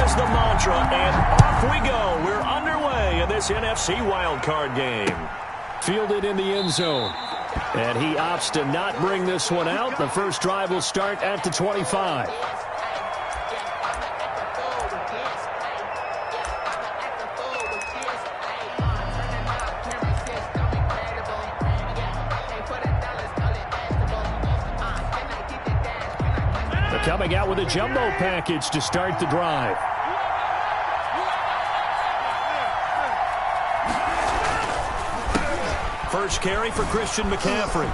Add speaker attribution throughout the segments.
Speaker 1: is the mantra, and off we go. We're underway in this NFC wildcard game.
Speaker 2: Fielded in the end zone. And he opts to not bring this one out. The first drive will start at the 25. Coming out with a jumbo package to start the drive.
Speaker 1: First carry for Christian McCaffrey.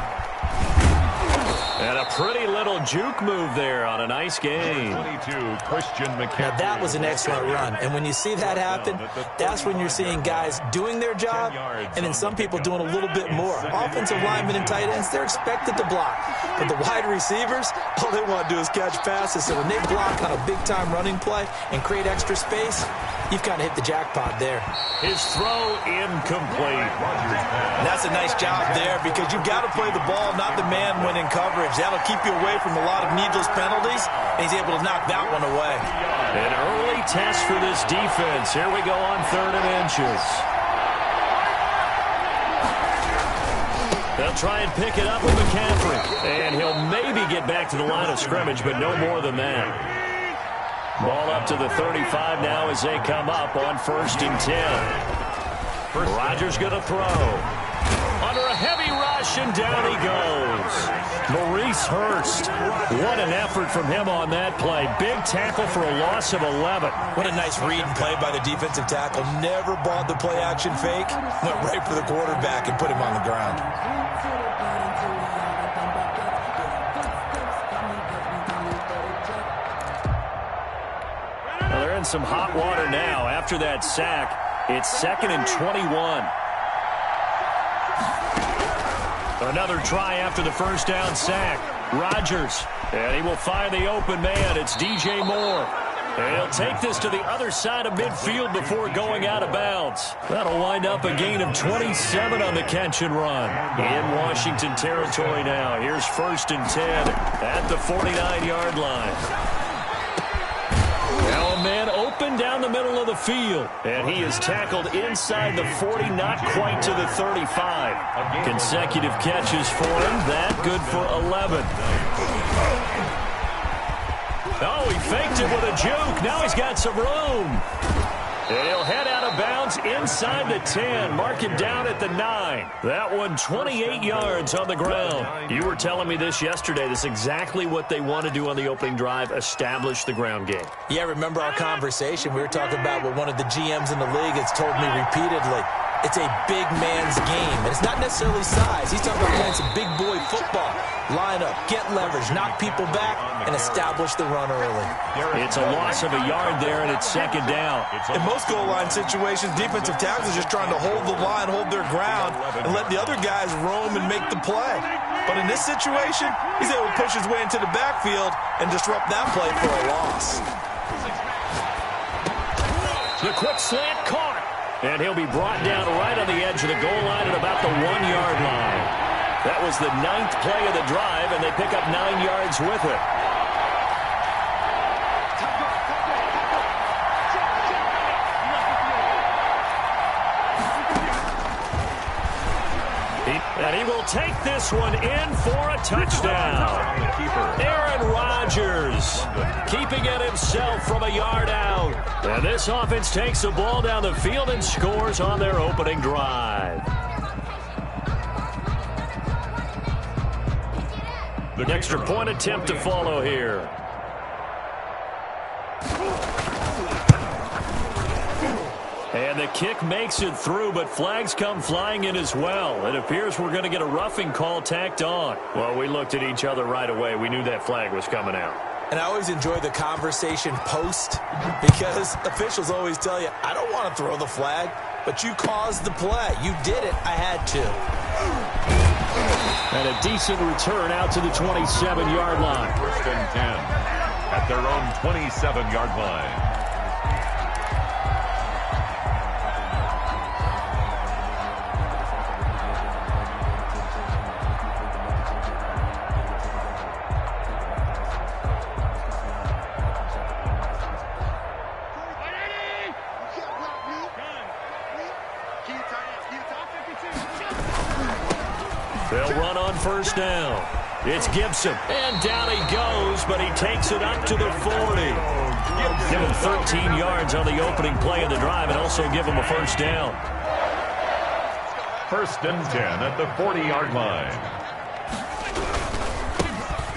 Speaker 1: And a pretty little juke move there on a nice game.
Speaker 3: 22, Christian McCaffrey.
Speaker 4: Now that was an excellent run. And when you see that happen, that's when you're seeing guys doing their job and then some people doing a little bit more. Offensive linemen and tight ends, they're expected to block. But the wide receivers, all they want to do is catch passes. So when they block on a big-time running play and create extra space, you've kind of hit the jackpot there.
Speaker 1: His throw incomplete.
Speaker 4: And that's a nice job there because you've got to play the ball, not the man when in coverage. That'll keep you away from a lot of needless penalties, and he's able to knock that one away.
Speaker 1: An early test for this defense. Here we go on 3rd and inches. They'll try and pick it up with McCaffrey. And he'll maybe get back to the line of scrimmage, but no more than that. Ball up to the 35 now as they come up on 1st and 10. Rodgers going to throw. Under a heavy rush, and down he goes. Maurice Hurst. What an effort from him on that play. Big tackle for a loss of 11.
Speaker 4: What a nice read and play by the defensive tackle. Never bought the play-action fake. Went right for the quarterback and put him on the ground.
Speaker 1: Well, they're in some hot water now. After that sack, it's 2nd and 21. Another try after the first down sack. Rodgers. And he will find the open man. It's DJ Moore. And he'll take this to the other side of midfield before going out of bounds. That'll wind up a gain of 27 on the catch and run. In Washington territory now. Here's 1st and 10 at the 49-yard line. Now a man open down the middle of the field. And he is tackled inside the 40, not quite to the 35. Consecutive catches for him. That good for 11. Oh, he faked it with a juke. Now he's got some room. And he'll head out of bounds inside the 10. Mark him down at the 9. That one 28 yards on the ground. You were telling me this yesterday. This is exactly what they want to do on the opening drive, establish the ground game.
Speaker 4: Yeah, remember our conversation? We were talking about what one of the GMs in the league has told me repeatedly. It's a big man's game, and it's not necessarily size. He's talking about playing some big boy football. Line up, get leverage, knock people back, and establish the run early.
Speaker 1: It's a loss of a yard there, and it's 2nd down.
Speaker 4: In most goal line situations, defensive tackles are just trying to hold the line, hold their ground, and let the other guys roam and make the play. But in this situation, he's able to push his way into the backfield and disrupt that play for a loss.
Speaker 1: The quick slant caught. And he'll be brought down right on the edge of the goal line at about the 1-yard line. That was the 9th play of the drive, and they pick up 9 yards with it. And he will take this one in for a touchdown. Aaron Rodgers keeping it himself from a yard out. And this offense takes the ball down the field and scores on their opening drive. The extra point attempt to follow here. And the kick makes it through, but flags come flying in as well. It appears we're going to get a roughing call tacked on. Well, we looked at each other right away. We knew that flag was coming out.
Speaker 4: And I always enjoy the conversation post because officials always tell you, I don't want to throw the flag, but you caused the play. You did it. I had to.
Speaker 2: And a decent return out to the 27-yard line.
Speaker 3: 1st and 10 at their own 27-yard line.
Speaker 1: They'll run on first down. It's Gibson, and down he goes, but he takes it up to the 40. Give him 13 yards on the opening play of the drive and also give him a first down.
Speaker 3: 1st and 10 at the 40-yard line.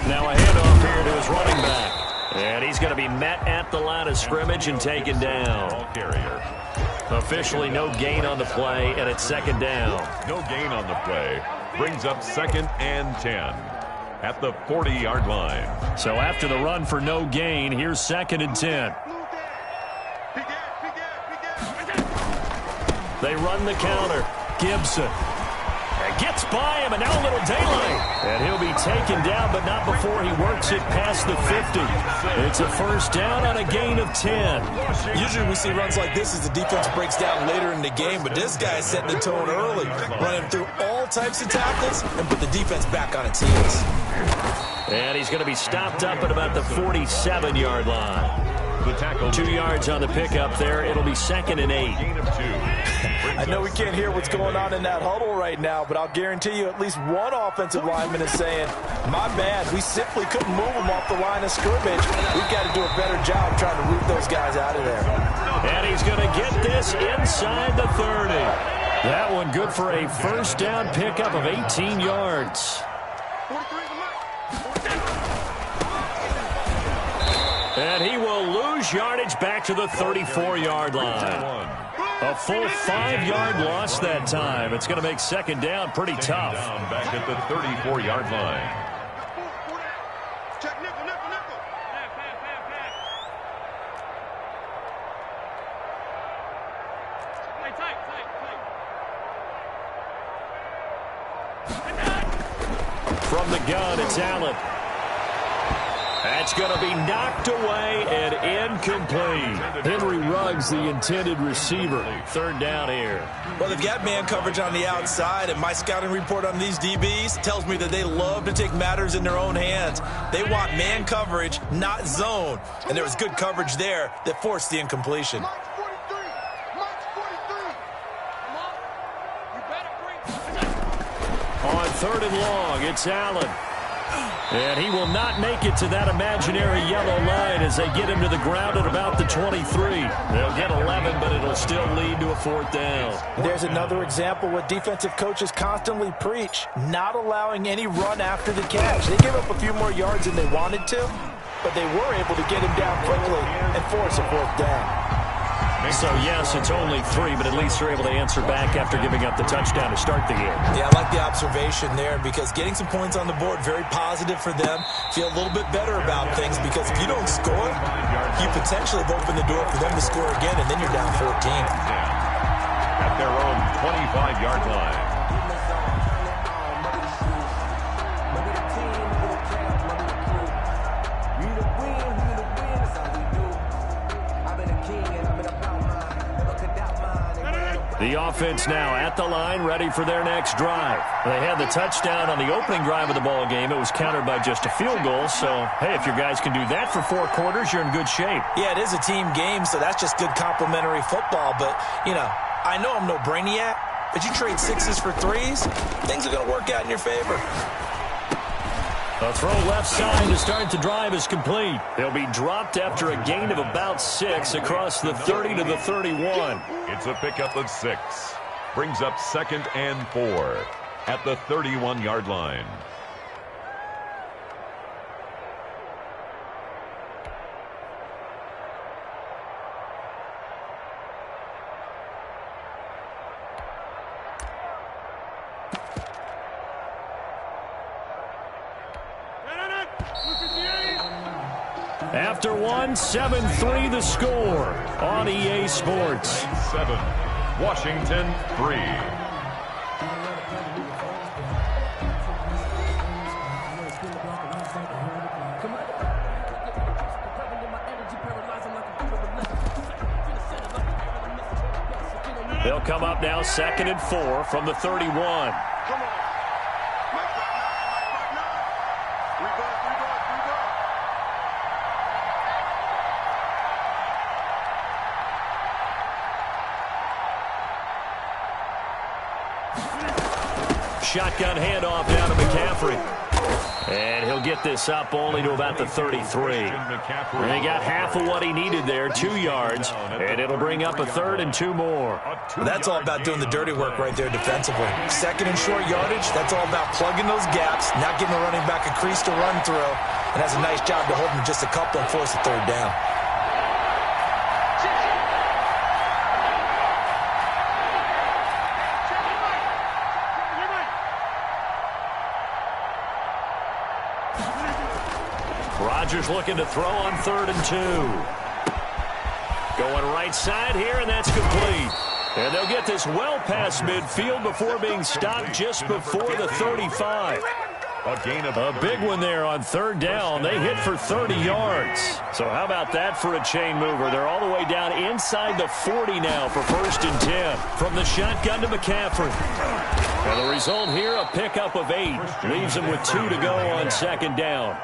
Speaker 1: Now a handoff here to his running back. And he's going to be met at the line of scrimmage and taken down.
Speaker 3: Ball carrier.
Speaker 1: Officially no gain on the play, and it's 2nd down.
Speaker 3: No gain on the play. Brings up 2nd and 10 at the 40-yard line.
Speaker 2: So after the run for no gain, here's 2nd and 10.
Speaker 1: They run the counter. Gibson. Gets by him, and now a little daylight. And he'll be taken down, but not before he works it past the 50. It's a first down on a gain of 10.
Speaker 4: Usually we see runs like this as the defense breaks down later in the game, but this guy is setting the tone early, running through all types of tackles and put the defense back on its heels.
Speaker 1: And he's going to be stopped up at about the 47-yard line.
Speaker 3: The tackle.
Speaker 1: 2 yards on the pickup there. It'll be 2nd and 8.
Speaker 3: Gain of 2.
Speaker 4: I know we can't hear what's going on in that huddle right now, but I'll guarantee you at least one offensive lineman is saying, my bad, we simply couldn't move them off the line of scrimmage. We've got to do a better job trying to root those guys out of there.
Speaker 1: And he's going to get this inside the 30. That one good for a first down pickup of 18 yards. And he will lose yardage back to the 34-yard line. A full 5-yard loss that time. It's going to make 2nd down pretty tough.
Speaker 3: Down back at the 34-yard line.
Speaker 1: From the gun, it's Allen. That's going to be knocked away and incomplete.
Speaker 2: Henry Ruggs, the intended receiver.
Speaker 1: 3rd down here.
Speaker 4: Well, they've got man coverage on the outside, and my scouting report on these DBs tells me that they love to take matters in their own hands. They want man coverage, not zone. And there was good coverage there that forced the incompletion.
Speaker 1: On 3rd and long, it's Allen. And he will not make it to that imaginary yellow line as they get him to the ground at about the 23. They'll get 11, but it'll still lead to a 4th down.
Speaker 4: There's another example what defensive coaches constantly preach, not allowing any run after the catch. They gave up a few more yards than they wanted to, but they were able to get him down quickly and force a 4th down.
Speaker 1: So, yes, it's only 3, but at least they're able to answer back after giving up the touchdown to start the game.
Speaker 4: Yeah, I like the observation there because getting some points on the board, very positive for them. Feel a little bit better about things because if you don't score, you potentially have opened the door for them to score again, and then you're down 14.
Speaker 3: At their own 25-yard line.
Speaker 1: The offense now at the line, ready for their next drive. They had the touchdown on the opening drive of the ball game. It was countered by just a field goal. So, hey, if your guys can do that for 4 quarters, you're in good shape.
Speaker 4: Yeah, it is a team game, so that's just good complimentary football. But, you know, I know I'm no brainiac, but you trade 6s for 3s, things are going to work out in your favor.
Speaker 1: A throw left side to start the drive is complete. They'll be dropped after a gain of about 6 across the 30 to the 31.
Speaker 3: It's a pickup of 6. Brings up 2nd and 4 at the 31-yard line.
Speaker 1: After one, 7-3 the score on EA Sports.
Speaker 3: 7, Washington 3.
Speaker 1: They'll come up now 2nd and 4 from the 31. shotgun handoff down to McCaffrey. And he'll get this up only to about the 33. And he got half of what he needed there, 2 yards. And it'll bring up a 3rd and 2 more.
Speaker 4: Well, that's all about doing the dirty work right there defensively. 2nd and short yardage, that's all about plugging those gaps, not giving the running back a crease to run through, and has a nice job to hold him just a couple and force a 3rd down.
Speaker 1: Rodgers looking to throw on 3rd and 2. Going right side here, and that's complete. And they'll get this well past midfield before being stopped just before the 35. A big one there on 3rd down. They hit for 30 yards. So how about that for a chain mover? They're all the way down inside the 40 now for 1st and 10. From the shotgun to McCaffrey. And the result here, a pickup of 8. Leaves them with 2 to go on 2nd down.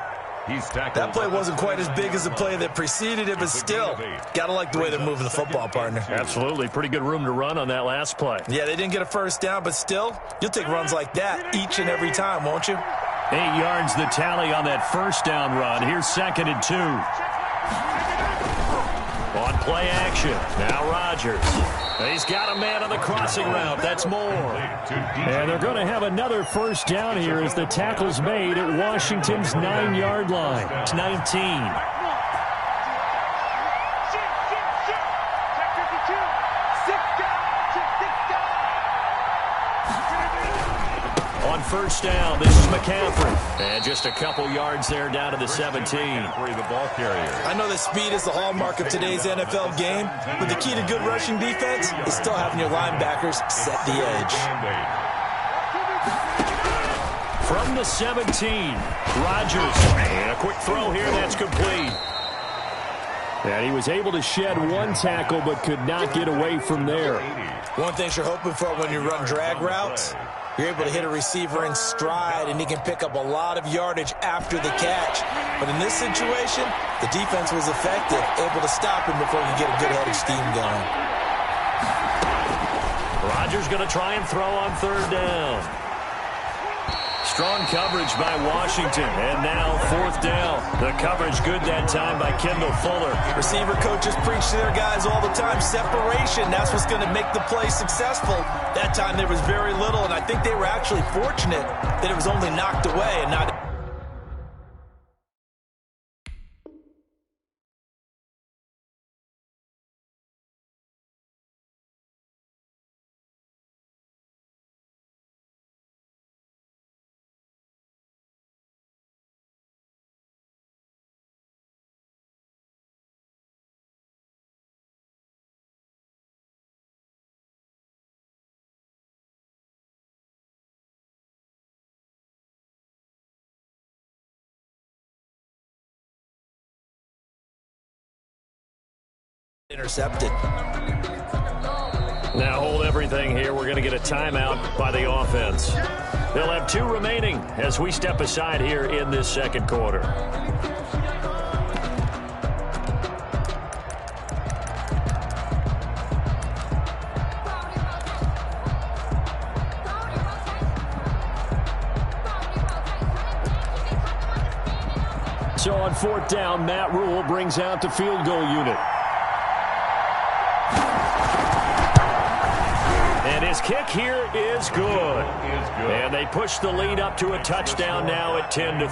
Speaker 4: That play wasn't quite as big as the play that preceded it, but still, got to like the way they're moving the football, partner.
Speaker 1: Absolutely. Pretty good room to run on that last play.
Speaker 4: Yeah, they didn't get a 1st down, but still, you'll take runs like that each and every time, won't you?
Speaker 2: 8 yards the tally on that 1st down run. Here's 2nd and 2.
Speaker 1: On play action. Now Rodgers. He's got a man on the crossing route. That's more.
Speaker 2: And they're going to have another 1st down here as the tackle's made at Washington's 9-yard line.
Speaker 1: It's 19. On 1st down, this is McCaffrey. And just a couple yards there down to the 17.
Speaker 4: I know that speed is the hallmark of today's NFL game, but the key to good rushing defense is still having your linebackers set the edge.
Speaker 2: From the 17, Rodgers.
Speaker 1: And a quick throw here, that's complete.
Speaker 2: And he was able to shed 1 tackle, but could not get away from there.
Speaker 4: One thing you're hoping for when you run drag routes, you're able to hit a receiver in stride, and he can pick up a lot of yardage after the catch. But in this situation, the defense was effective, able to stop him before he could get a good head of steam going.
Speaker 1: Rodgers going to try and throw on 3rd down. Strong coverage by Washington, and now 4th down. The coverage good that time by Kendall Fuller.
Speaker 4: Receiver coaches preach to their guys all the time, separation, that's what's going to make the play successful. That time there was very little, and I think they were actually fortunate that it was only knocked away and not... intercepted.
Speaker 1: Now hold everything here. We're going to get a timeout by the offense. They'll have 2 remaining as we step aside here in this 2nd quarter.
Speaker 2: So on 4th down, Matt Rule brings out the field goal unit.
Speaker 1: And his kick here is good. And they push the lead up to a touchdown now at 10-3.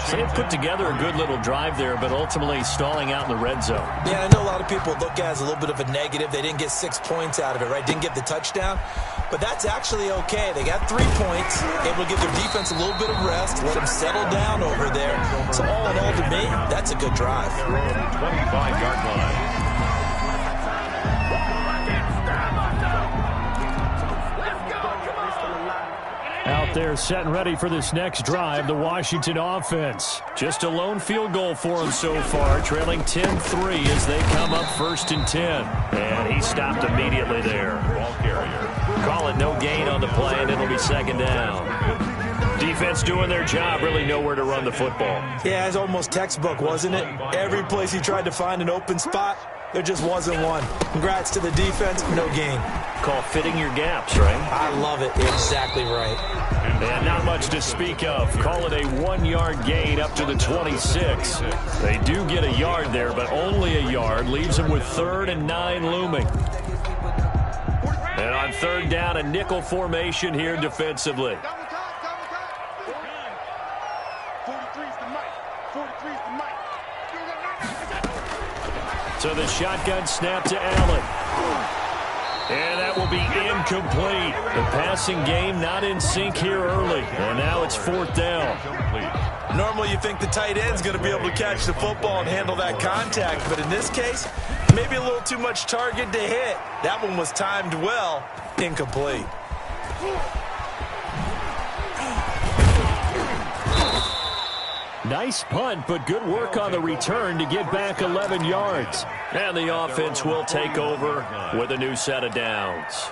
Speaker 1: So they've put together a good little drive there, but ultimately stalling out in the red zone.
Speaker 4: Yeah, I know a lot of people look at it as a little bit of a negative. They didn't get 6 points out of it, right? Didn't get the touchdown. But that's actually okay. They got 3 points, able to give their defense a little bit of rest, let them settle down over there. So all in all, to me, that's a good drive.
Speaker 3: 25-yard line.
Speaker 2: Out there set and ready for this next drive, the Washington offense.
Speaker 1: Just a lone field goal for them so far, trailing 10-3 as they come up 1st and 10. And he stopped immediately there. Ball carrier. Call it no gain on the play, and it'll be 2nd down. Defense doing their job, really nowhere to run the football.
Speaker 4: Yeah, it's almost textbook, wasn't it? Every place he tried to find an open spot, There just wasn't one. Congrats to the defense, no gain.
Speaker 1: Call fitting your gaps, right?
Speaker 4: I love it. Exactly right.
Speaker 1: And not much to speak of. Call it a 1-yard gain up to the 26. They do get a yard there, but only a yard. Leaves them with 3rd and 9 looming. And on 3rd down, a nickel formation here defensively. So the shotgun snap to Allen. And that will be incomplete. The passing game not in sync here early. And now it's 4th down.
Speaker 4: Normally you think the tight end's going to be able to catch the football and handle that contact. But in this case, maybe a little too much target to hit. That one was timed well. Incomplete.
Speaker 2: Nice punt, but good work on the return to get back 11 yards.
Speaker 1: And the offense will take over with a new set of downs.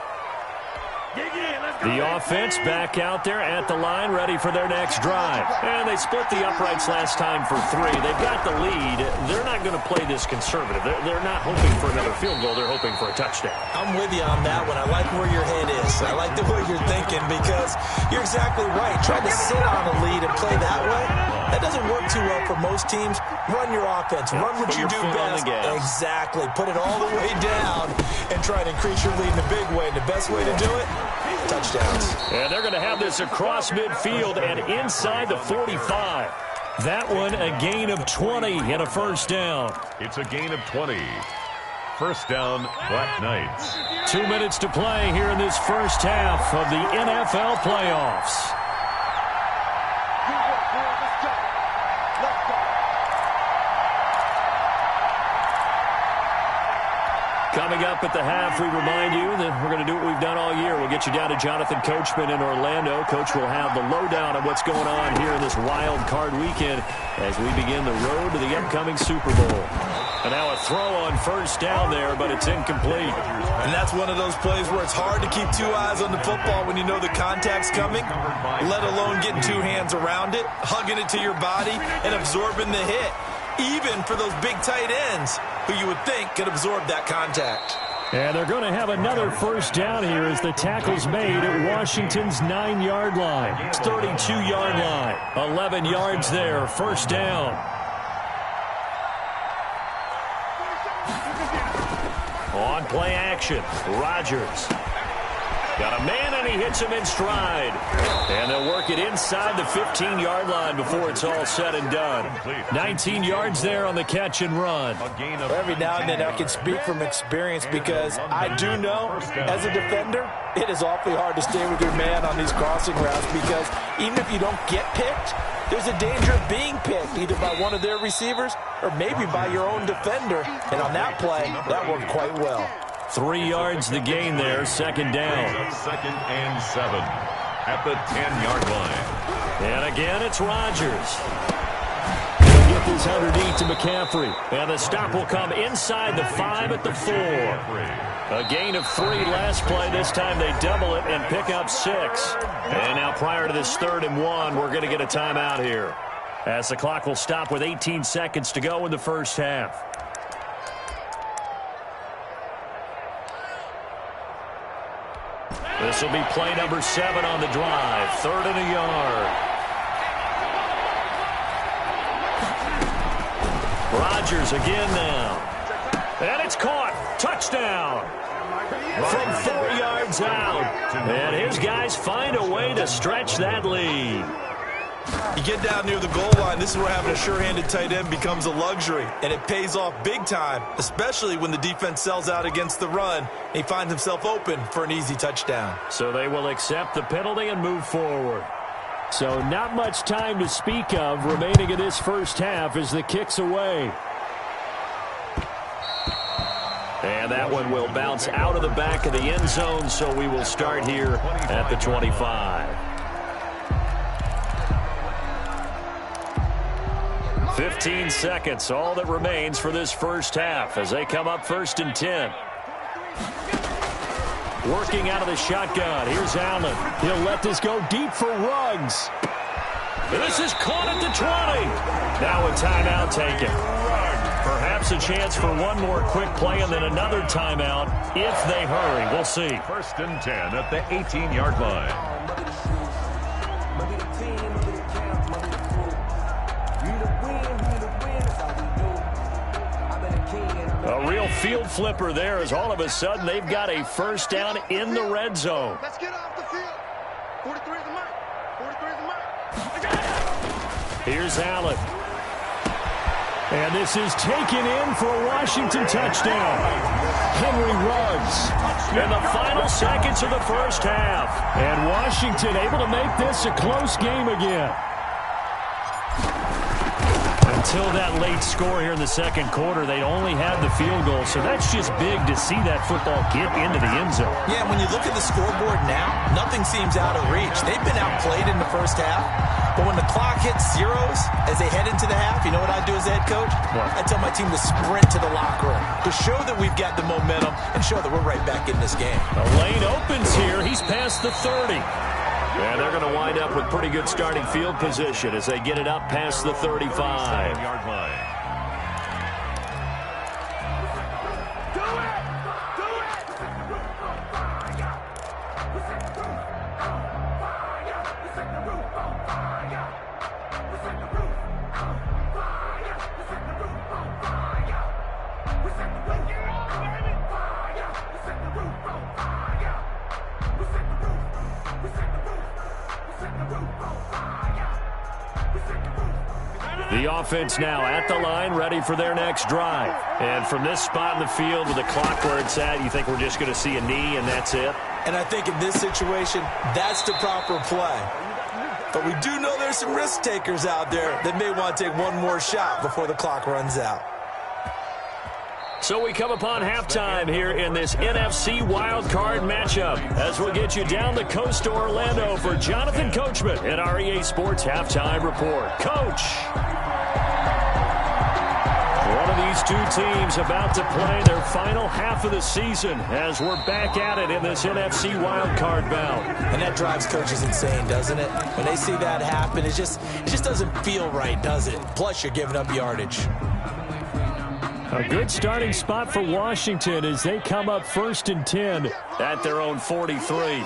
Speaker 1: The offense back out there at the line, ready for their next drive. And they split the uprights last time for 3. They've got the lead. They're not going to play this conservative. They're not hoping for another field goal. They're hoping for a touchdown.
Speaker 4: I'm with you on that one. I like where your head is. I like the way you're thinking because you're exactly right. Trying to sit on a lead and play that way, that doesn't work too well for most teams. Run your offense. Run what you do best. Exactly. Put it all the way down and try to increase your lead in a big way. And the best way to do it, touchdowns.
Speaker 1: And they're going to have this across midfield and inside the 45.
Speaker 2: That one a gain of 20 and a 1st down.
Speaker 3: It's a gain of 20. 1st down, Black Knights.
Speaker 2: 2 minutes to play here in this first half of the NFL playoffs.
Speaker 1: Coming up at the half, we remind you that we're going to do what we've done all year. We'll get you down to Jonathan Coachman in Orlando. Coach will have the lowdown on what's going on here in this wild card weekend as we begin the road to the upcoming Super Bowl. And now a throw on 1st down there, but it's incomplete.
Speaker 4: And that's one of those plays where it's hard to keep 2 eyes on the football when you know the contact's coming, let alone getting 2 hands around it, hugging it to your body, and absorbing the hit. Even for those big tight ends who you would think could absorb that contact.
Speaker 2: And they're going to have another 1st down here as the tackle's made at Washington's 9-yard line. 32-yard line. 11 yards there. 1st down.
Speaker 1: On play action, Rodgers. Got a man, and he hits him in stride. And they'll work it inside the 15-yard line before it's all said and done.
Speaker 2: 19 yards there on the catch and run.
Speaker 4: Every now and then I can speak from experience because I do know, as a defender, it is awfully hard to stay with your man on these crossing routes because even if you don't get picked, there's a danger of being picked either by one of their receivers or maybe by your own defender. And on that play, that worked quite well.
Speaker 1: 3 yards the gain there, 2nd down.
Speaker 3: 2nd and 7 at the 10-yard line.
Speaker 1: And again, it's Rodgers.
Speaker 2: He'll get this underneath to McCaffrey.
Speaker 1: And the stop will come inside the 5 at the 4. A gain of 3 last play. This time they double it and pick up 6. And now prior to this 3rd and 1, we're going to get a timeout here, as the clock will stop with 18 seconds to go in the first half. This will be play number 7 on the drive. 3rd and a yard. Rodgers again now. And it's caught. Touchdown. From 4 yards out. And his guys find a way to stretch that lead.
Speaker 4: You get down near the goal line, this is where having a sure-handed tight end becomes a luxury, and it pays off big time, especially when the defense sells out against the run, and he finds himself open for an easy touchdown.
Speaker 1: So they will accept the penalty and move forward.
Speaker 2: So not much time to speak of remaining in this first half as the kick's away.
Speaker 1: And that one will bounce out of the back of the end zone, so we will start here at the 25. 15 seconds, all that remains for this first half as they come up 1st and 10. Working out of the shotgun. Here's Allen.
Speaker 2: He'll let this go deep for Ruggs.
Speaker 1: This is caught at the 20. Now a timeout taken.
Speaker 3: For
Speaker 2: Perhaps a chance for one more quick play and then another timeout if they hurry. We'll see.
Speaker 3: 1st and 10 at the 18-yard line.
Speaker 2: A real field flipper there as all of a sudden they've got a first down in the red zone.
Speaker 5: Let's get off the field. 43 is the mark. 43 is the mark.
Speaker 2: Here's Allen. And this is taken in for a Washington touchdown. Henry Ruggs. In the final seconds of the first half. And Washington able to make this a close game again. Until that late score here in the second quarter, they only had the field goal, so that's just big to see that football get into the end zone.
Speaker 4: Yeah, when you look at the scoreboard now, nothing seems out of reach. They've been outplayed in the first half, but when the clock hits zeros as they head into the half, you know what I do as a head coach?
Speaker 2: What?
Speaker 4: I tell my team to sprint to the locker room to show that we've got the momentum and show that we're right back in this game.
Speaker 2: The lane opens here. He's past the 30.
Speaker 1: And they're going to wind up with pretty good starting field position as they get it up past the 35-yard line. The offense now at the line, ready for their next drive. And from this spot in the field with the clock where it's at, you think we're just going to see a knee and that's it?
Speaker 4: And I think in this situation, that's the proper play. But we do know there's some risk takers out there that may want to take one more shot before the clock runs out.
Speaker 1: So we come upon halftime here in this NFC wildcard matchup as we'll get you down the coast to Orlando for Jonathan Coachman at our EA Sports Halftime Report. Coach! One of these two teams about to play their final half of the season as we're back at it in this NFC wildcard bout.
Speaker 4: And that drives coaches insane, doesn't it? When they see that happen, it just doesn't feel right, does it? Plus, you're giving up yardage.
Speaker 2: A good starting spot for Washington as they come up 1st and 10
Speaker 1: at their own 43.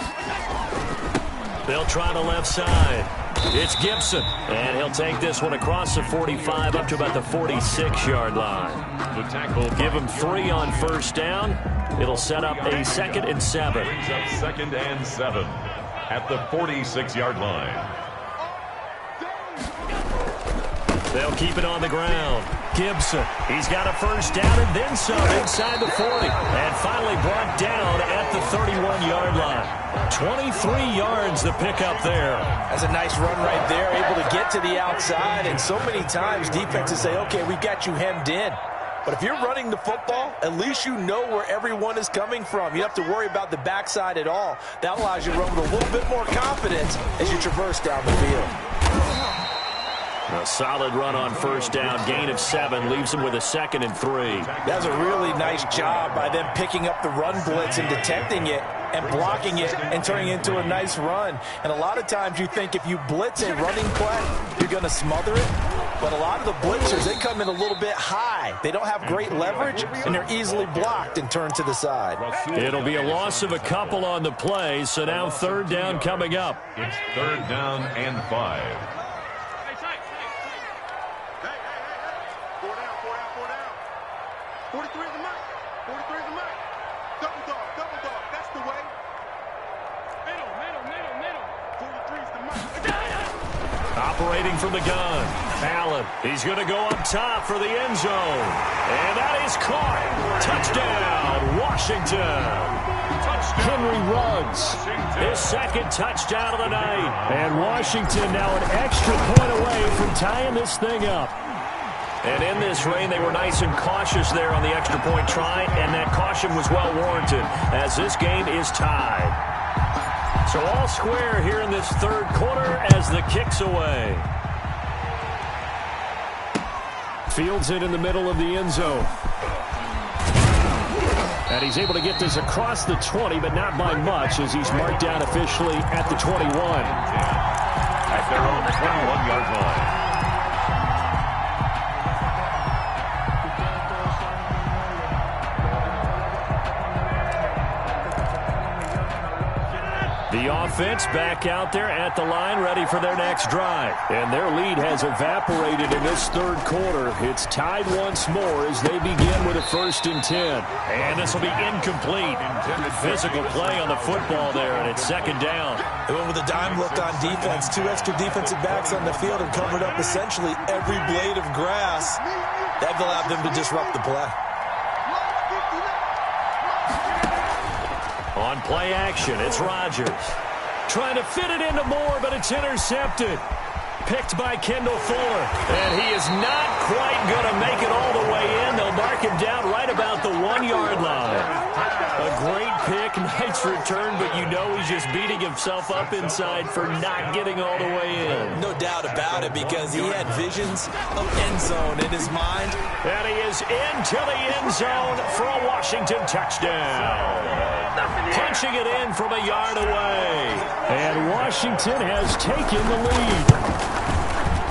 Speaker 1: They'll try the left side. It's Gibson, and he'll take this one across the 45 up to about the 46-yard line.
Speaker 3: The tackle.
Speaker 1: Give him 3 on first down. It'll set up a 2nd and 7.
Speaker 3: Brings up 2nd and 7 at the 46-yard line.
Speaker 1: They'll keep it on the ground. Gibson, he's got a first down and then some inside the 40. And finally brought down at the 31-yard line. 23 yards the pickup there.
Speaker 4: That's a nice run right there, able to get to the outside. And so many times defenses say, okay, we've got you hemmed in. But if you're running the football, at least you know where everyone is coming from. You don't have to worry about the backside at all. That allows you to run with a little bit more confidence as you traverse down the field.
Speaker 1: A solid run on first down. Gain of 7 leaves him with a 2nd and 3.
Speaker 4: That's a really nice job by them picking up the run blitz and detecting it and blocking it and turning it into a nice run. And a lot of times you think if you blitz a running play, you're going to smother it. But a lot of the blitzers, they come in a little bit high. They don't have great leverage, and they're easily blocked and turned to the side.
Speaker 1: It'll be a loss of a couple on the play, so now 3rd down coming up.
Speaker 3: It's 3rd down and 5.
Speaker 1: Operating from the gun. Allen, he's going to go up top for the end zone. And that is caught. Touchdown, Washington.
Speaker 2: Henry Ruggs.
Speaker 1: His 2nd touchdown of the night.
Speaker 2: And Washington now an extra point away from tying this thing up.
Speaker 1: And in this rain, they were nice and cautious there on the extra point try, and that caution was well warranted as this game is tied. So all square here in this 3rd quarter as the kick's away.
Speaker 2: Fields it in the middle of the end zone. And he's able to get this across the 20, but not by much as he's marked down officially at the 21.
Speaker 3: At their own 21-yard line.
Speaker 1: The offense back out there at the line, ready for their next drive. And their lead has evaporated in this third quarter. It's tied once more as they begin with a 1st and 10. And this will be incomplete. Physical play on the football there, and it's 2nd down.
Speaker 4: They went with a dime look on defense. 2 extra defensive backs on the field and covered up essentially every blade of grass. That allowed them to disrupt the play.
Speaker 1: On play action, it's Rodgers. Trying to fit it into Moore, but it's intercepted. Picked by Kendall Fuller. And he is not quite going to make it all the way in. They'll mark him down right about the 1-yard line. A great pick, nice return, but you know he's just beating himself up inside for not getting all the way in.
Speaker 4: No doubt about it, because he had visions of end zone in his mind.
Speaker 1: And he is into the end zone for a Washington touchdown. Punching it in from a yard away.
Speaker 2: And Washington has taken the lead.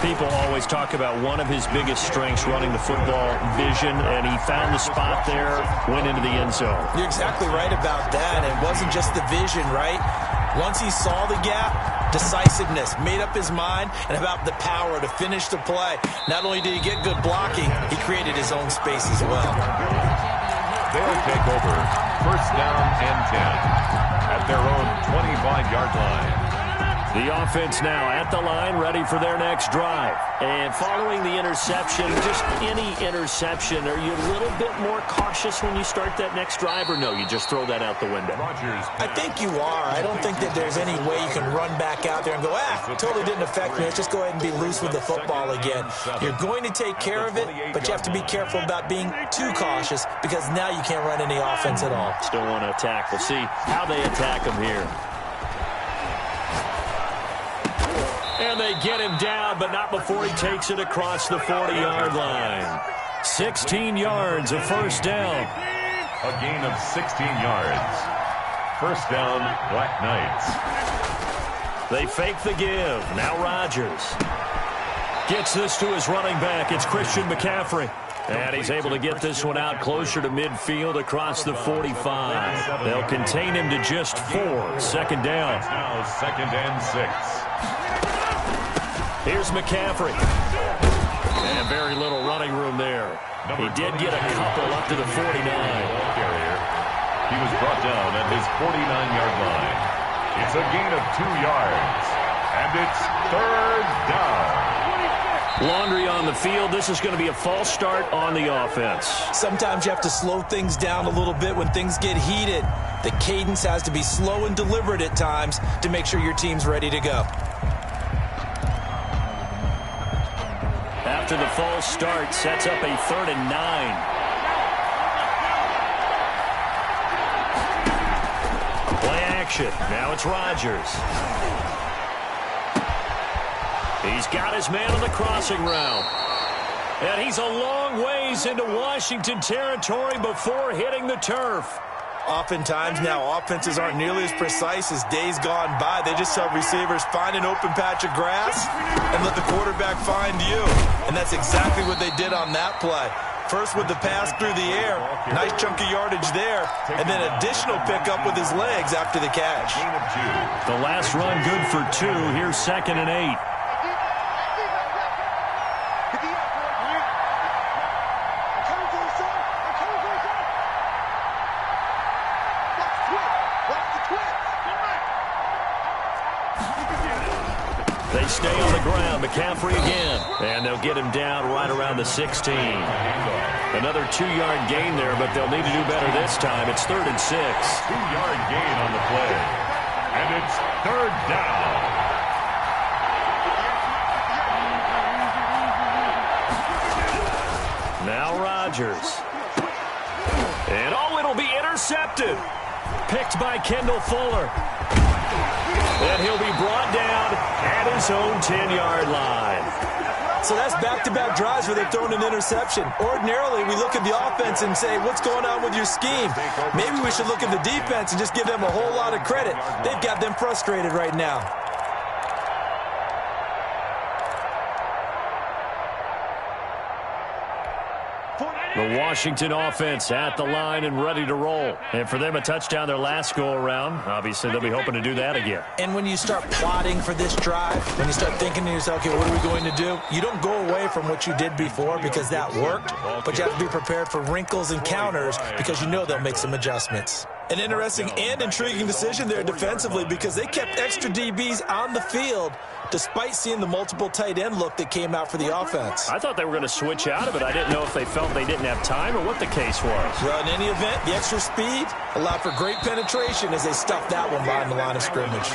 Speaker 1: People always talk about one of his biggest strengths, running the football, vision, and he found the spot there, went into the end zone.
Speaker 4: You're exactly right about that. It wasn't just the vision, right? Once he saw the gap, decisiveness, made up his mind, and about the power to finish the play. Not only did he get good blocking, he created his own space as well.
Speaker 3: They'll take over 1st down and 10 at their own 25-yard line.
Speaker 1: The offense now at the line, ready for their next drive. And following the interception, just any interception, are you a little bit more cautious when you start that next drive, or no, you just throw that out the window?
Speaker 4: I think you are. I don't think that there's any way you can run back out there and go, totally didn't affect me. Let's just go ahead and be loose with the football again. You're going to take care of it, but you have to be careful about being too cautious, because now you can't run any offense at all.
Speaker 1: Still want to attack. We'll see how they attack him here. And they get him down, but not before he takes it across the 40-yard line. 16 yards, a 1st down.
Speaker 3: A gain of 16 yards. 1st down, Black Knights.
Speaker 1: They fake the give. Now Rodgers gets this to his running back. It's Christian McCaffrey. And he's able to get this one out closer to midfield across the 45. They'll contain him to just 4. 2nd down.
Speaker 3: Now 2nd and 6.
Speaker 1: Here's McCaffrey. And very little running room there. He did get a couple up to the 49.
Speaker 3: He was brought down at his 49-yard line. It's a gain of 2 yards. And it's 3rd down.
Speaker 1: Laundry on the field. This is going to be a false start on the offense.
Speaker 4: Sometimes you have to slow things down a little bit when things get heated. The cadence has to be slow and deliberate at times to make sure your team's ready to go.
Speaker 1: After the false start, sets up a 3rd and 9. Play action. Now it's Rodgers. He's got his man on the crossing route. And he's a long ways into Washington territory before hitting the turf.
Speaker 4: Oftentimes now, offenses aren't nearly as precise as days gone by. They just tell receivers, find an open patch of grass and let the quarterback find you. And that's exactly what they did on that play. First with the pass through the air, nice chunk of yardage there, and then additional pickup with his legs after the catch.
Speaker 1: The last run good for 2. Here's 2nd and 8. They stay on the ground. McCaffrey again. And they'll get him down right around the 16. Another 2-yard gain there, but they'll need to do better this time. It's 3rd and 6.
Speaker 3: 2-yard gain on the play. And it's 3rd down.
Speaker 1: Now Rodgers. And it'll be intercepted. Picked by Kendall Fuller. And he'll be brought down at his own 10-yard line.
Speaker 4: So that's back-to-back drives where they've thrown an interception. Ordinarily, we look at the offense and say, what's going on with your scheme? Maybe we should look at the defense and just give them a whole lot of credit. They've got them frustrated right now.
Speaker 1: The Washington offense at the line and ready to roll. And for them, a touchdown their last go-around. Obviously, they'll be hoping to do that again.
Speaker 4: And when you start plotting for this drive, when you start thinking to yourself, okay, what are we going to do? You don't go away from what you did before because that worked, but you have to be prepared for wrinkles and counters because you know they'll make some adjustments. An interesting and intriguing decision there defensively because they kept extra DBs on the field despite seeing the multiple tight end look that came out for the offense.
Speaker 1: I thought they were going to switch out of it. I didn't know if they felt they didn't have time or what the case was.
Speaker 4: Well, in any event, the extra speed allowed for great penetration as they stuffed that one behind the line of scrimmage.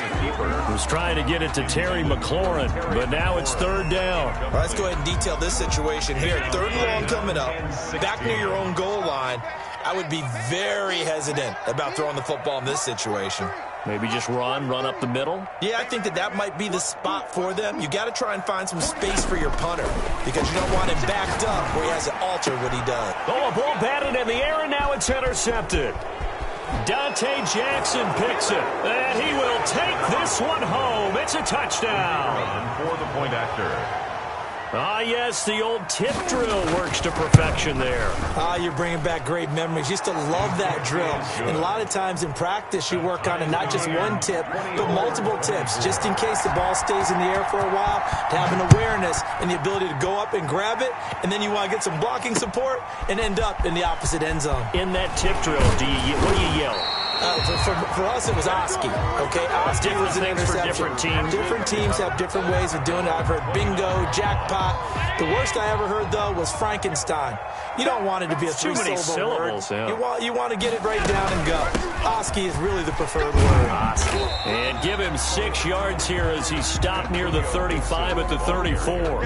Speaker 1: Was trying to get it to Terry McLaurin, but now it's third down.
Speaker 4: All right, let's go ahead and detail this situation here. Third and long coming up, back near your own goal line. I would be very hesitant about throwing the football in this situation.
Speaker 1: Maybe just run up the middle?
Speaker 4: Yeah, I think that might be the spot for them. You got to try and find some space for your punter because you don't want him backed up where he has to alter what he does.
Speaker 1: Oh, a ball batted in the air, and now it's intercepted. Dante Jackson picks it, and he will take this one home. It's a touchdown.
Speaker 3: And for the point after.
Speaker 1: Ah, yes, the old tip drill works to perfection there.
Speaker 4: Ah, you're bringing back great memories. Used to love that drill. And a lot of times in practice, you work on it, not just one tip, but multiple tips, just in case the ball stays in the air for a while, to have an awareness and the ability to go up and grab it, and then you want to get some blocking support and end up in the opposite end zone.
Speaker 1: In that tip drill, what do you yell?
Speaker 4: For us, it was Oski. Okay, Oski was an interception.
Speaker 1: Different teams.
Speaker 4: Different teams have different ways of doing it. I've heard bingo, jackpot. The worst I ever heard, though, was Frankenstein. You don't want it to be a three-syllable word.
Speaker 1: Yeah.
Speaker 4: You want to get it right down and go. Oski is really the preferred word.
Speaker 1: Oski. And give him 6 yards here as he stopped near the 35 at the 34.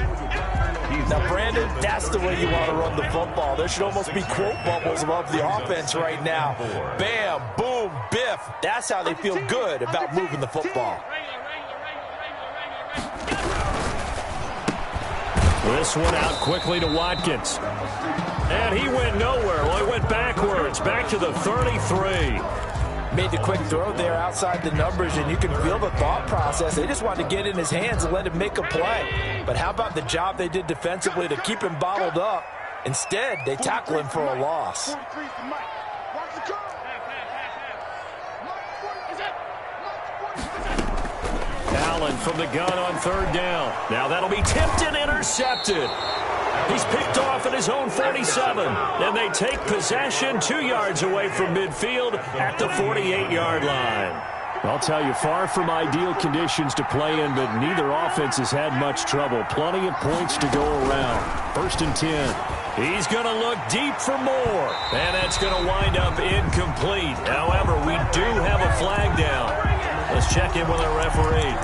Speaker 4: Now, Brandon, that's the way you want to run the football. There should almost be quote bubbles above the offense right now. Bam, boom, biff. That's how they feel good about moving the football.
Speaker 1: This one out quickly to Watkins. And he went nowhere. Well, he went backwards, back to the 33.
Speaker 4: Made the quick throw there outside the numbers, and you can feel the thought process. They just wanted to get in his hands and let him make a play. But how about the job they did defensively to keep him bottled up? Instead, they tackle him for a loss.
Speaker 1: Allen from the gun on third down. Now that'll be tipped and intercepted. He's picked off at his own 47. And they take possession 2 yards away from midfield at the 48-yard line. I'll tell you, far from ideal conditions to play in, but neither offense has had much trouble. Plenty of points to go around. First and 10. He's going to look deep for more. And that's going to wind up incomplete. However, we do have a flag down. Let's check in with our referee.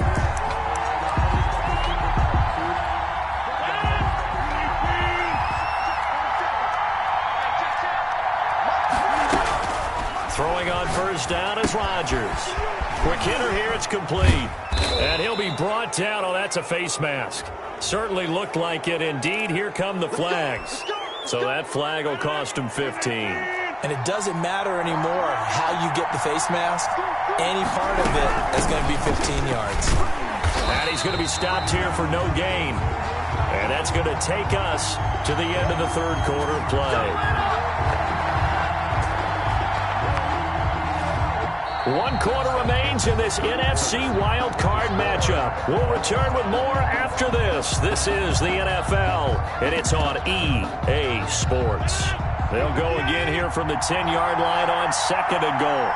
Speaker 1: Throwing on first down is Rodgers. Quick hitter here, it's complete. And he'll be brought down. Oh, that's a face mask. Certainly looked like it. Indeed, here come the flags. So that flag will cost him 15.
Speaker 4: And it doesn't matter anymore how you get the face mask. Any part of it is going to be 15 yards.
Speaker 1: And he's going to be stopped here for no gain. And that's going to take us to the end of the third quarter play. 1 quarter remains in this NFC wildcard matchup. We'll return with more after this. This is the NFL, and it's on EA Sports. They'll go again here from the 10-yard line on second and goal.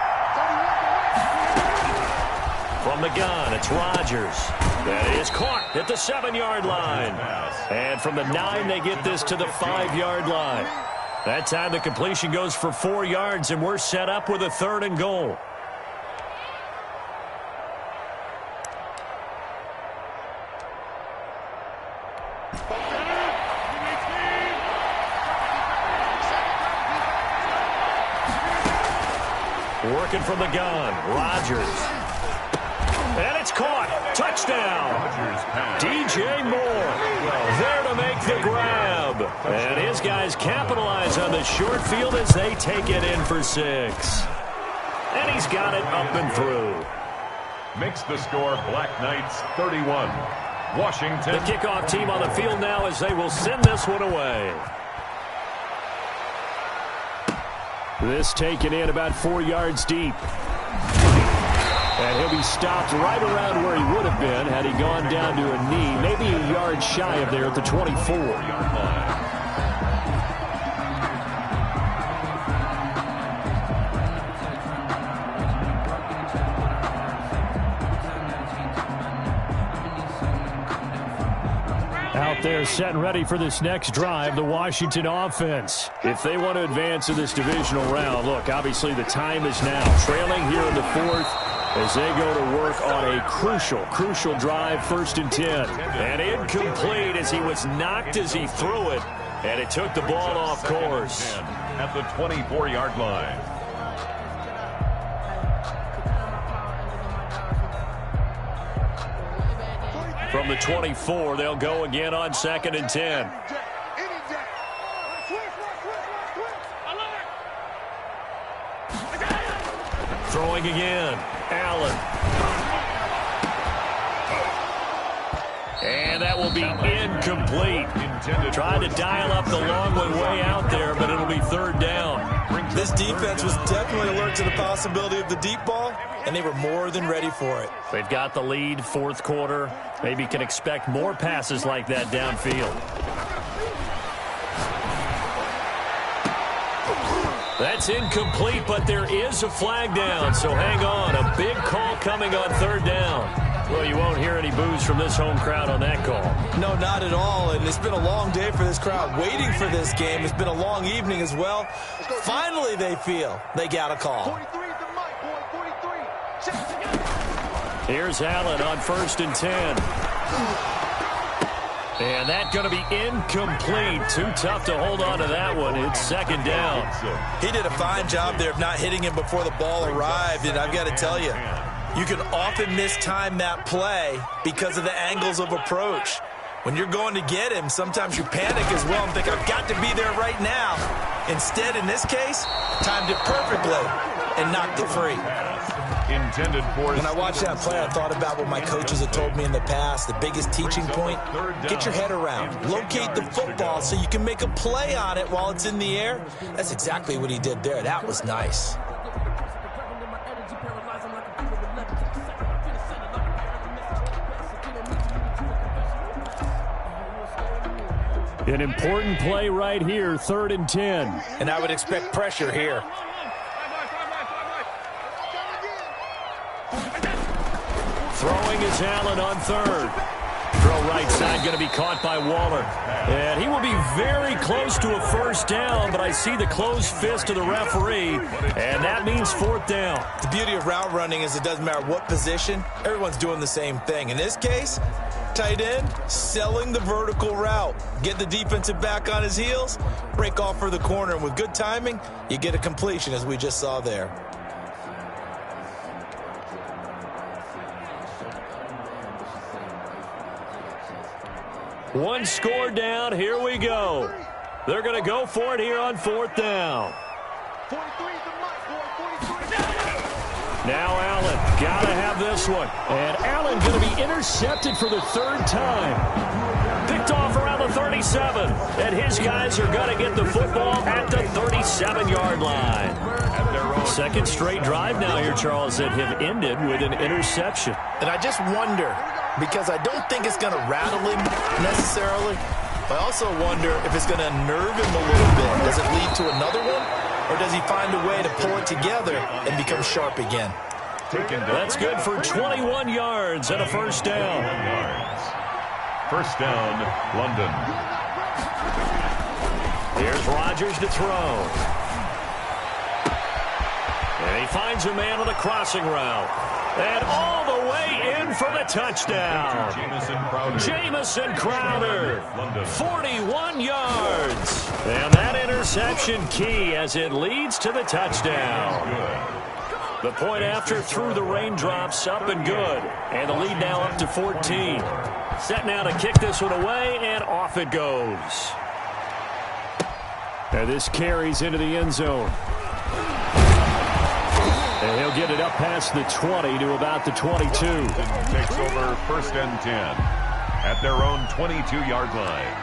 Speaker 1: From the gun, it's Rodgers. That is caught at the 7-yard line. And from the 9, they get this to the 5-yard line. That time the completion goes for 4 yards, and we're set up with a third and goal. Working from the gun, Rodgers. And it's caught. Touchdown. DJ Moore there to make the grab. And his guys capitalize on the short field as they take it in for 6. And he's got it up and through.
Speaker 3: Makes the score Black Knights 31. Washington.
Speaker 1: The kickoff team on the field now as they will send this one away.
Speaker 2: This taken in about 4 yards deep. And he'll be stopped right around where he would have been had he gone down to a knee, maybe a yard shy of there at the 24-yard line. Out there set and ready for this next drive, the Washington offense. If they want to advance in this divisional round, look, obviously the time is now. Trailing here in the fourth as they go to work on a crucial drive, 1st and 10.
Speaker 1: And incomplete as he was knocked as he threw it, and it took the ball off course.
Speaker 3: At the 24-yard line.
Speaker 1: From the 24, they'll go again on 2nd and 10. Throwing again. Allen. And that will be incomplete. Tried to dial up the long way out there, but it'll be 3rd down.
Speaker 4: This defense was definitely alert to the possibility of the deep ball, and they were more than ready for it.
Speaker 1: They've got the lead, 4th quarter. Maybe can expect more passes like that downfield. That's incomplete, but there is a flag down, so hang on. A big call coming on 3rd down. Well, you won't hear any boos from this home crowd on that call.
Speaker 4: No, not at all, and it's been a long day for this crowd waiting for this game. It's been a long evening as well. Finally, they feel they got a call.
Speaker 5: 43 is the mic, boy. 43.
Speaker 1: Here's Allen on 1st and 10. And that's going to be incomplete. Too tough to hold on to that one. It's 2nd down.
Speaker 4: He did a fine job there of not hitting him before the ball arrived, and I've got to tell you, you can often mistime that play because of the angles of approach. When you're going to get him, sometimes you panic as well and think, I've got to be there right now. Instead, in this case, timed it perfectly and knocked it free.
Speaker 3: Intended for.
Speaker 4: When I watched that play, I thought about what my coaches had told me in the past. The biggest teaching point, get your head around. Locate the football so you can make a play on it while it's in the air. That's exactly what he did there. That was nice.
Speaker 2: An important play right here, 3rd and 10.
Speaker 4: And I would expect pressure here.
Speaker 1: Throwing is Allen on 3rd. Throw right side going to be caught by Waller. And he will be very close to a 1st down, but I see the closed fist of the referee, and that means 4th down.
Speaker 4: The beauty of route running is it doesn't matter what position, everyone's doing the same thing. In this case, tight end, selling the vertical route. Get the defensive back on his heels, break off for the corner, and with good timing, you get a completion as we just saw there.
Speaker 1: One score down, here we go. They're going to go for it here on 4th down.
Speaker 5: 43 is the mic, boy. 43.
Speaker 1: Now Allen, got to have this one.
Speaker 2: And Allen going to be intercepted for the 3rd time.
Speaker 1: Picked off around the 37. And his guys are going to get the football at the 37-yard line. 2nd straight drive now here, Charles, that have ended with an interception.
Speaker 4: And I just wonder, because I don't think it's going to rattle him necessarily, but I also wonder if it's going to unnerve him a little bit. Does it lead to another one? Or does he find a way to pull it together and become sharp again?
Speaker 1: That's good for 21 yards and a 1st down.
Speaker 3: 1st down, London.
Speaker 1: Here's Rodgers to throw. And he finds a man on the crossing route. And all the way in for the touchdown. Jamison Crowder, 41 yards. And that interception key as it leads to the touchdown. The point after through the raindrops, up and good. And the lead now up to 14. Set now to kick this one away, and off it goes.
Speaker 2: And this carries into the end zone. And he'll get it up past the 20 to about the 22.
Speaker 3: Takes over 1st and 10 at their own 22-yard line.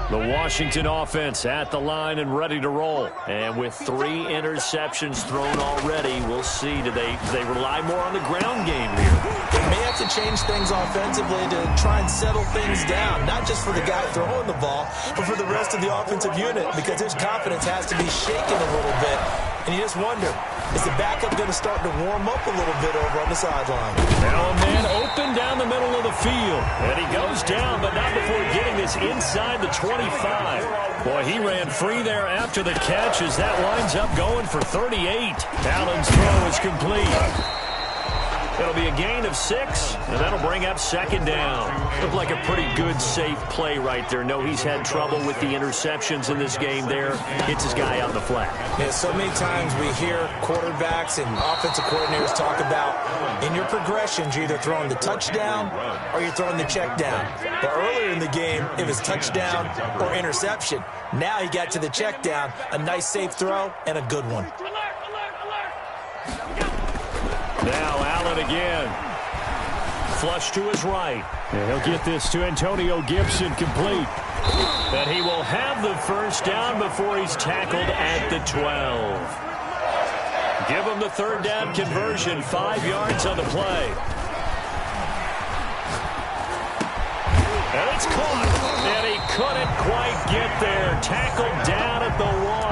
Speaker 1: The Washington offense at the line and ready to roll. And with 3 interceptions thrown already, we'll see. Do they rely more on the ground game here?
Speaker 4: They may have to change things offensively to try and settle things down, not just for the guy throwing the ball, but for the rest of the offensive unit, because his confidence has to be shaken a little bit. And you just wonder, is the backup going to start to warm up a little bit over on the sideline?
Speaker 1: Now a man open down the middle of the field. And he goes down, but not before getting this inside the 25. Boy, he ran free there after the catch as that winds up going for 38. Allen's throw is complete. It'll be a gain of 6, and that'll bring up second down. Looked like a pretty good, safe play right there. No, he's had trouble with the interceptions in this game there. Hits his guy on the flat.
Speaker 4: Yeah, so many times we hear quarterbacks and offensive coordinators talk about in your progressions, you're either throwing the touchdown or you're throwing the check down. But earlier in the game, it was touchdown or interception. Now he got to the check down, a nice safe throw, and a good one.
Speaker 1: Now Allen again. Flush to his right.
Speaker 2: And he'll get this to Antonio Gibson complete.
Speaker 1: And he will have the first down before he's tackled at the 12. Give him the third down conversion, 5 yards on the play. And it's caught. And he couldn't quite get there. Tackled down at the 1.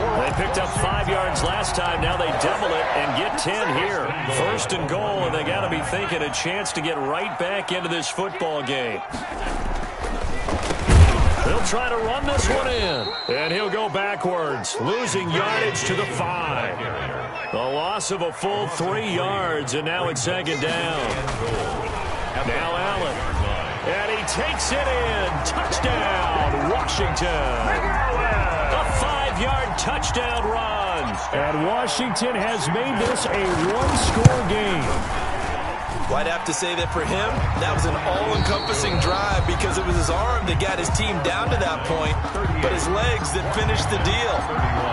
Speaker 1: They picked up 5 yards last time. Now they double it and get 10 here. First and goal, and they got to be thinking a chance to get right back into this football game. They'll try to run this one in. And he'll go backwards, losing yardage to the 5. The loss of a full 3 yards, and now it's second down. Now Allen. And he takes it in. Touchdown, Washington. A 5-yard touchdown run.
Speaker 2: And Washington has made this a one-score game.
Speaker 4: Well, I'd have to say that for him, that was an all-encompassing drive because it was his arm that got his team down to that point, but his legs that finished the deal.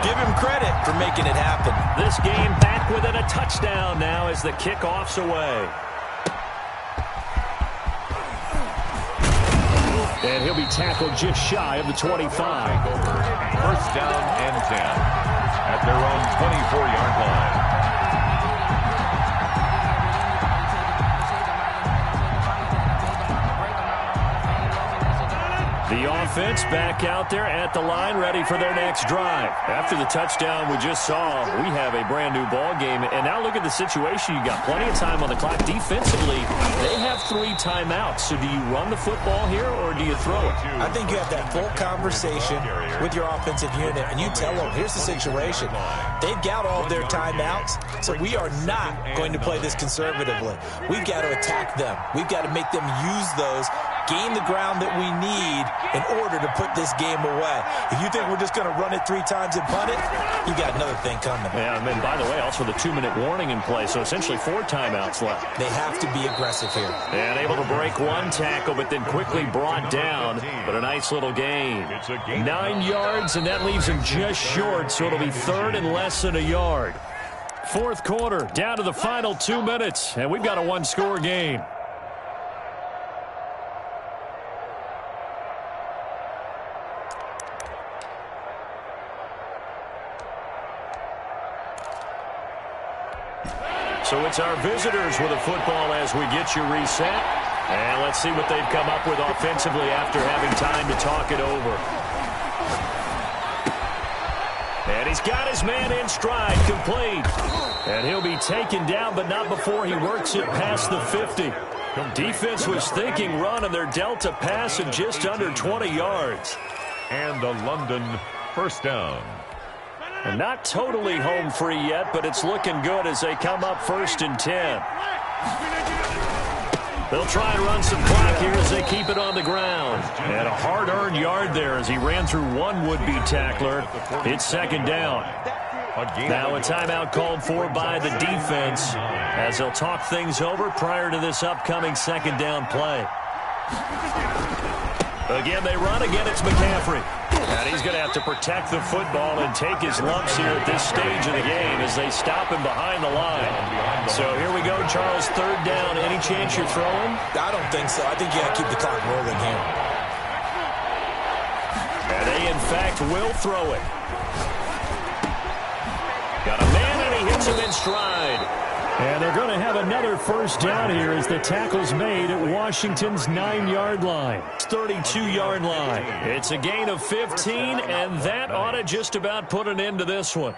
Speaker 4: Give him credit for making it happen.
Speaker 1: This game back within a touchdown now as the kickoff's away.
Speaker 2: And he'll be tackled just shy of the 25.
Speaker 3: First down and 10 at their own 24-yard line.
Speaker 1: The offense back out there at the line, ready for their next drive. After the touchdown we just saw, we have a brand-new ball game. And now look at the situation. You got plenty of time on the clock. Defensively, they have 3 timeouts. So do you run the football here or do you throw it?
Speaker 4: I think you have that full conversation with your offensive unit, and you tell them, here's the situation. They've got all of their timeouts, so we are not going to play this conservatively. We've got to attack them. We've got to make them use those, gain the ground that we need in order to put this game away. If you think we're just going to run it 3 times and punt it, you got another thing coming.
Speaker 1: Yeah, and by the way, also the 2-minute warning in play, so essentially 4 timeouts left.
Speaker 4: They have to be aggressive here.
Speaker 1: And able to break 1 tackle, but then quickly brought down. But a nice little gain. 9 yards, and that leaves him just short, so it'll be 3rd and less than a yard. 4th quarter, down to the final 2 minutes, and we've got a 1-score game. So it's our visitors with a football as we get you reset. And let's see what they've come up with offensively after having time to talk it over. And he's got his man in stride, complete. And he'll be taken down, but not before he works it past the 50. Defense was thinking run, and they're dealt a pass of just under 20 yards.
Speaker 3: And the London first down.
Speaker 1: And not totally home free yet, but it's looking good as they come up 1st and 10. They'll try and run some clock here as they keep it on the ground. And a hard-earned yard there as he ran through one would-be tackler. It's second down. Now a timeout called for by the defense as they'll talk things over prior to this upcoming second down play. Again, they run. Again, it's McCaffrey. And he's going to have to protect the football and take his lumps here at this stage of the game as they stop him behind the line. So here we go, Charles, 3rd down. Any chance you're throwing?
Speaker 4: I don't think so. I think you got to keep the clock rolling here.
Speaker 1: fact, will throw it. Got a man, and he hits him in stride.
Speaker 2: And they're going to have another first down here as the tackle's made at Washington's 9-yard line.
Speaker 1: 32-yard line. It's a gain of 15, and that ought to just about put an end to this one.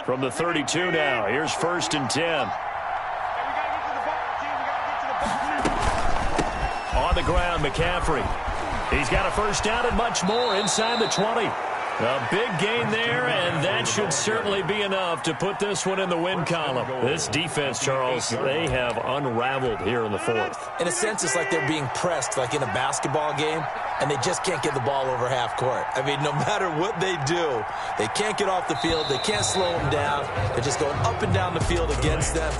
Speaker 1: From the 32 now, here's 1st and 10. On the ground, McCaffrey. He's got a first down and much more inside the 20. A big gain there, and that should certainly be enough to put this one in the win column. This defense, Charles, they have unraveled here in the 4th.
Speaker 4: In a sense, it's like they're being pressed like in a basketball game, and they just can't get the ball over half court. I mean, no matter what they do, they can't get off the field. They can't slow them down. They're just going up and down the field against them.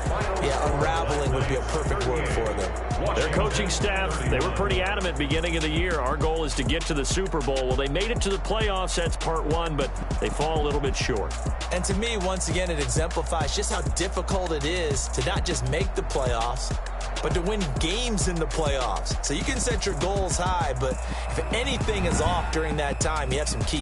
Speaker 4: Yeah, unraveling would be a perfect word for them.
Speaker 1: Their coaching staff, they were pretty adamant beginning of the year. Our goal is to get to the Super Bowl. Well, they made it to the playoffs. That's part one, but they fall a little bit short.
Speaker 4: And to me, once again, it exemplifies just how difficult it is to not just make the playoffs, but to win games in the playoffs. So you can set your goals high, but if anything is off during that time, you have some key